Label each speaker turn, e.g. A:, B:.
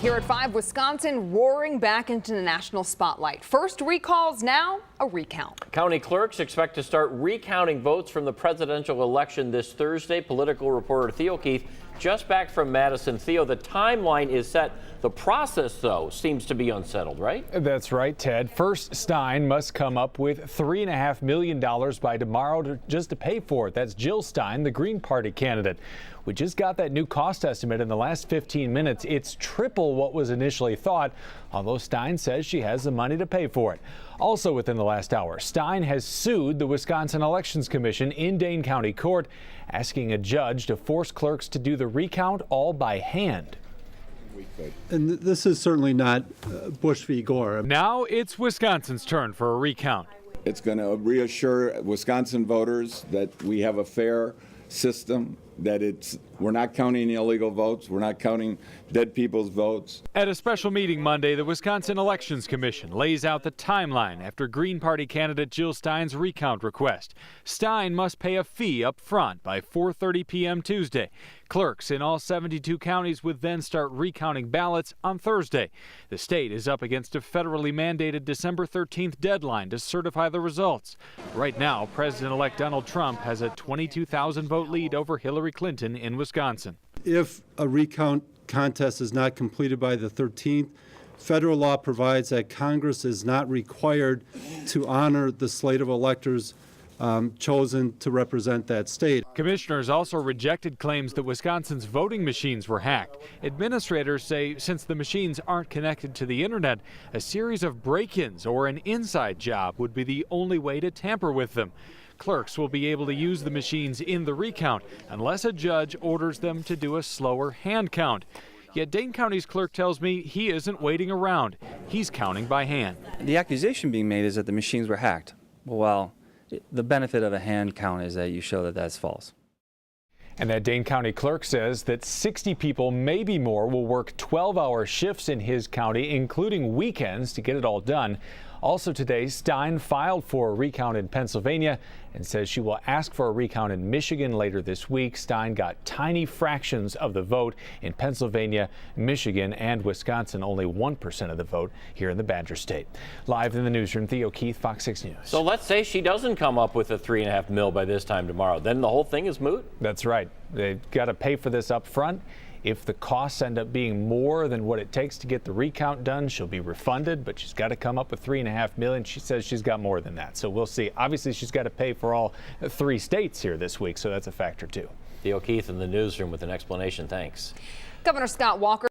A: Here at 5, Wisconsin roaring back into the national spotlight. First recalls, now a recount.
B: County clerks expect to start recounting votes from the presidential election this Thursday. Political reporter Theo Keith just back from Madison. Theo, the timeline is set. The process, though, seems to be unsettled, right?
C: That's right, Ted. First, Stein must come up with $3.5 million by tomorrow just to pay for it. That's Jill Stein, the Green Party candidate. We just got that new cost estimate in the last 15 minutes. It's triple what was initially thought, although Stein says she has the money to pay for it. Also within the last hour, Stein has sued the Wisconsin Elections Commission in Dane County Court, asking a judge to force clerks to do the recount all by hand.
D: And this is certainly not Bush v. Gore.
C: Now it's Wisconsin's turn for a recount.
E: It's going to reassure Wisconsin voters that we have a fair system, that we're not counting illegal votes, we're not counting dead people's votes.
C: At a special meeting Monday, the Wisconsin Elections Commission lays out the timeline after Green Party candidate Jill Stein's recount request. Stein must pay a fee up front by 4:30 p.m. Tuesday. Clerks in all 72 counties would then start recounting ballots on Thursday. The state is up against a federally mandated December 13th deadline to certify the results. Right now, President-elect Donald Trump has a 22,000 vote lead over Hillary Clinton in Wisconsin.
D: If a recount contest is not completed by the 13th, federal law provides that Congress is not required to honor the slate of electors chosen to represent that state.
C: Commissioners also rejected claims that Wisconsin's voting machines were hacked. Administrators say since the machines aren't connected to the internet, a series of break-ins or an inside job would be the only way to tamper with them. Clerks will be able to use the machines in the recount unless a judge orders them to do a slower hand count. Yet Dane County's clerk tells me he isn't waiting around. He's counting by hand.
F: The accusation being made is that the machines were hacked. Well, the benefit of a hand count is that you show that that's false.
C: And that Dane County clerk says that 60 people, maybe more, will work 12-hour shifts in his county, including weekends, to get it all done. Also today, Stein filed for a recount in Pennsylvania and says she will ask for a recount in Michigan later this week. Stein got tiny fractions of the vote in Pennsylvania, Michigan, and Wisconsin, only 1% of the vote here in the Badger State. Live in the newsroom, Theo Keith, Fox 6 News.
B: So let's say she doesn't come up with a $3.5 million by this time tomorrow. Then the whole thing is moot?
C: That's right. They've got to pay for this up front. If the costs end up being more than what it takes to get the recount done, she'll be refunded, but she's got to come up with $3.5 million. She says she's got more than that. So we'll see. Obviously, she's got to pay for all 3 states here this week, so that's a factor too.
B: Theo Keith in the newsroom with an explanation. Thanks.
A: Governor Scott Walker